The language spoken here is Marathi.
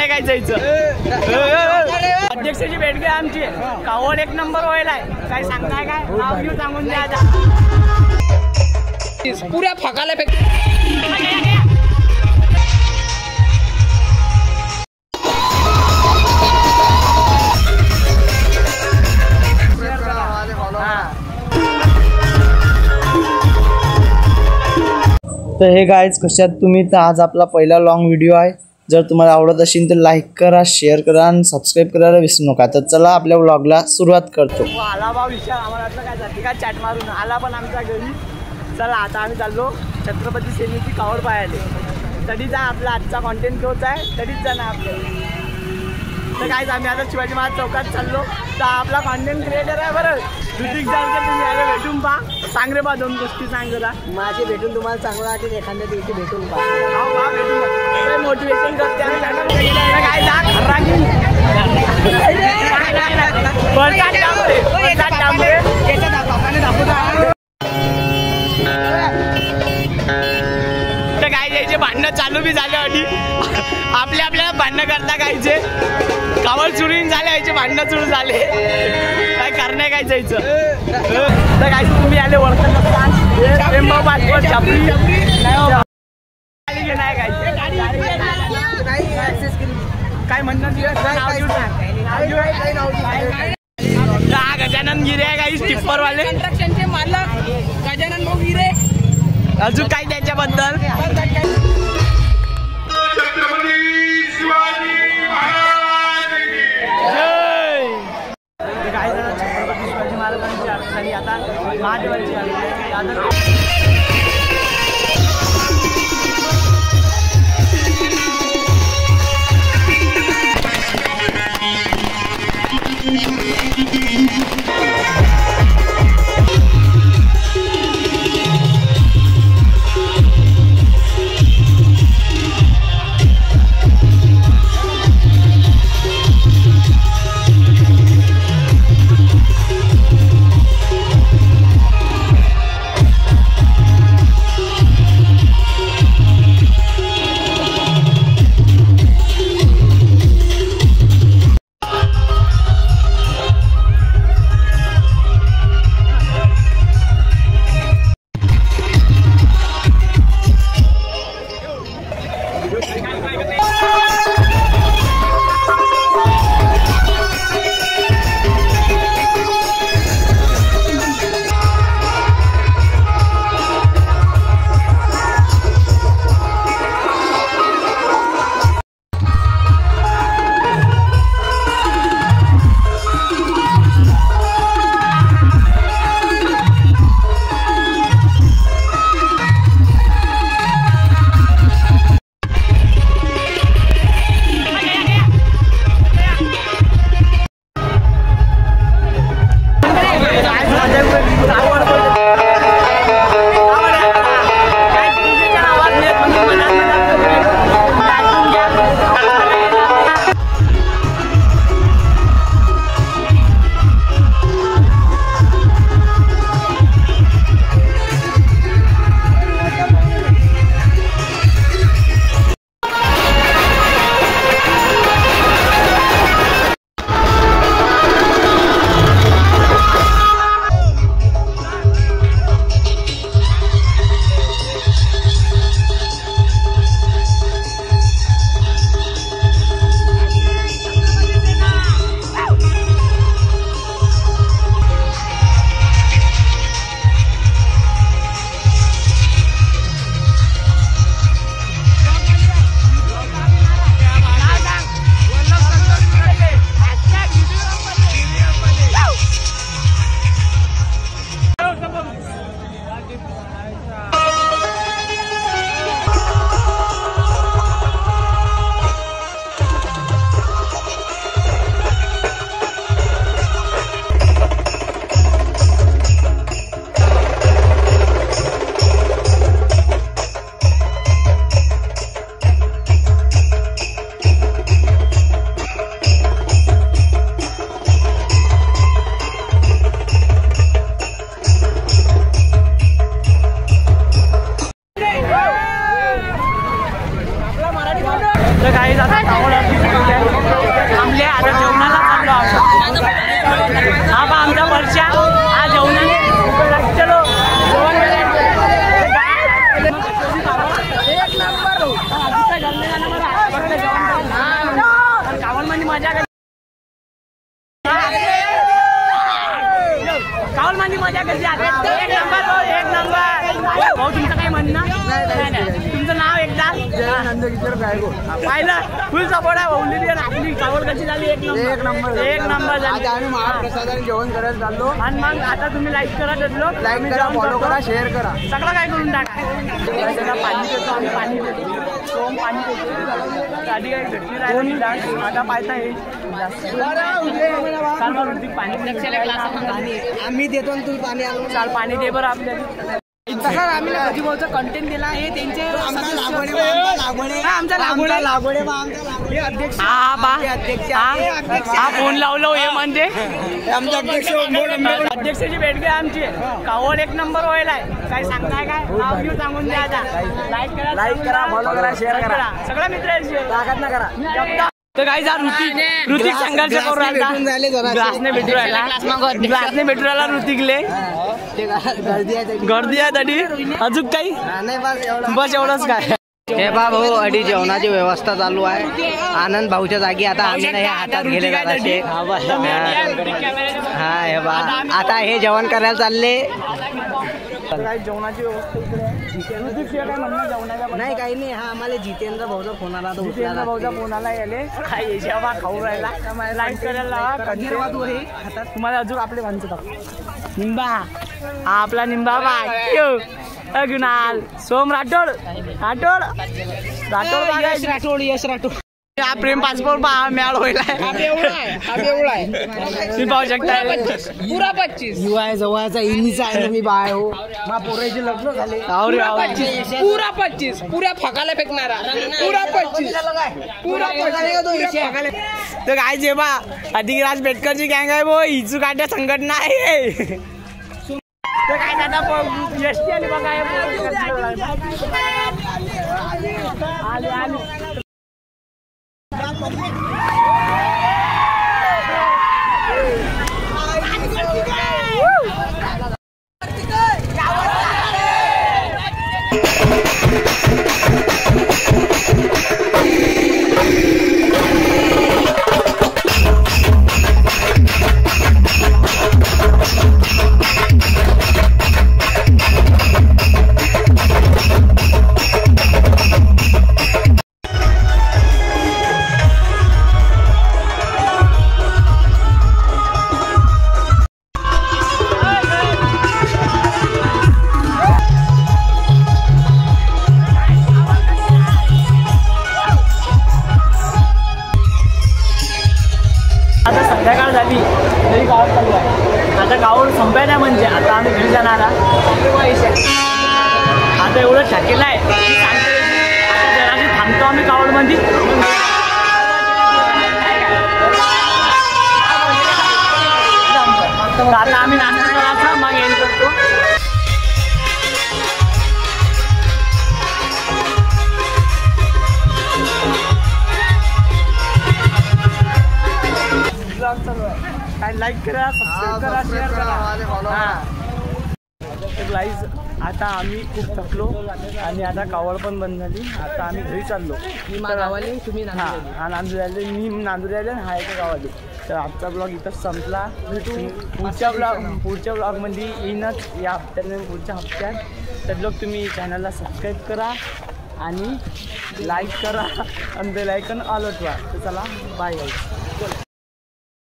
नाही काय जायचं. अध्यक्षाची भेट घ्या आमची. कावड एक नंबर व्हायलाय. काय सांगताय काय नाव घेऊ सांगून द्या. पुऱ्या फकाला तर हे गाईज कशात तुम्ही. तर आज आपला पहिला लॉंग व्हिडिओ आहे. जर तुम्हाला आवडत असेल तर लाईक करा, शेअर करा आणि सबस्क्राईब करायला विसरू नका. तर चला आपल्या व्लॉगला सुरुवात करतो. आला भाऊ विचार आम्हाला काय जाते काय चॅट मारून आला पण आमच्या घरी. चला आता आम्ही चाललो छत्रपती सेनेची कावड पाहायला. तरीचा आपला आजचा कॉन्टेंट तोच आहे. तरीच जा ना आपल्याला. तर काय आम्ही आता शिवाजी महाराज चौकात चाललो. तर आपला कॉन्टेंट क्रिएटर आहे बरं ऋतिक जालकर. तुम्ही आले भेटून पहा. सांग रे बा 2 गोष्टी सांग जरा. माझे भेटून तुम्हाला चांगलं वाटेल. एखाद्या दिवशी भेटून पहा. भेटून मोटिवेशन करते आम्ही. काय जा तर काय यायचे भांडणं चालू बी झाले आणि आपल्याला भांडणं करता कायचे. कावड चुरून झाले यायचे भांडणं सुरू झाले. काय करणे काय जायचं. तर काय तुम्ही आले ओळखत छापरी नाही काय म्हणणं गजानन गिरे आहे काही स्टिप्पर वाले कंस्ट्रक्शनचे मालक गजानन भाऊ गिरे. अजून काय त्याच्याबद्दल. काय छत्रपती शिवाजी महाराजांची आरती झाली. आता महादेवांची आरती. मजा कशी कावल मध्ये मजा कशी आहे? एक नंबर हो, एक नंबर. भाऊ तुमचं काही म्हणणं नाही? तुमचं नाव एकदा पाहिलं फुल सपोर्ट आहे भाऊली आपली कावल कशी झाली एक नंबर एक नंबर झाली. आम्ही महाप्रसादाने जेवण करायला चाललो. आणि मग आता तुम्ही लाईक करा ठरलो लाईक करा, फॉलो करा, शेअर करा. सगळं काय करून टाका. पाणी देतो आम्ही पाणी देतो सोम पाणी देतो आधी काही भेटली राहिली आता पाहता येईल आम्ही देतो आणि तुम्ही पाणी आणून चाल पाणी दे बरं आपल्याला. तसा आम्ही भाऊचा कंटेंट दिला हे त्यांचे हे अध्यक्ष हा फोन लावलो हे म्हणजे आमचे अध्यक्ष अध्यक्षाची भेट घ्या आमची. कावड एक नंबर व्हायला काही सांगताय काय नाव घेऊ सांगून द्या आता. लाईक करा फॉलो करा शेअर करा सगळ्या मित्रांशी ताकद ना करा. तर काय जा ऋतिक संघर्ष करू राहिला ग्लासने भेटू राहिला ऋतिकले गर्दी आहे तरी अजून काही बस एवढंच काय. हे भाऊ अडी जेवणाची व्यवस्था चालू आहे. आनंद भाऊच्या जागी आता आम्ही नाही हातात गेले जराशे. हा हे बा आता हे जेवण करायला चालले. काय जेवणाची व्यवस्था इकडे ऋतिक शिवाय काय म्हणणं जेवणाच्या नाही काही नाही. हा आम्हाला जितेंद्र भाऊचा फोन आला. जितेंद्र भाऊचा फोन आला याले काय जेव्हा खाऊ राहिला लाईक करायला लावा. तुम्हाला अजून आपले माणसं दाखव. निंबा हा आपला निंबा बा गुणाल सोम राठोड राठोड राठोड यश राठोड हा प्रेम पासपोर्ट मॅळ होईल तुम्ही पाहू शकता. पुरा 25 युवा जवळचा इनीचा आहे. मी बाय हो मा पोराचे लग्न झाले. पुरा 25 पुऱ्या फकाला फेकणारा पुरा 25 पुरा 25. तर काय जे बा अधिराज बेटकरची गँग आहे बो हिचू काट्या संघटना आहे. तर काय दादा एसटी आली बघा आली आली. आता संध्याकाळ झाली तरी गावात चालू आहे. आता गावावर संपायला म्हणजे आता आम्ही घरी जाणार. आता एवढं टाकेलं आहे जराशी थांबतो आम्ही गावामध्ये. आता आम्ही नाश्ता करायचा मग एंड करतो. काय लाईक करा सबस्क्राईब करा शेअर करा. गाईज आता आम्ही खूप थकलो आणि आता कावड पण बंद झाली. आता आम्ही घरी चाललो. तुम्ही हा नांदुऱ्याले मी नांदुऱ्याले हा एका गावाले. तर आजचा ब्लॉग इथंच संपला. पुढच्या ब्लॉगमध्ये येईनच या हप्त्याने पुढच्या हप्त्यात. तर लोक तुम्ही चॅनलला सबस्क्राईब करा आणि लाईक करा आणि बेल आयकॉन ऑल वाटवा. तर चला बाय गाईज.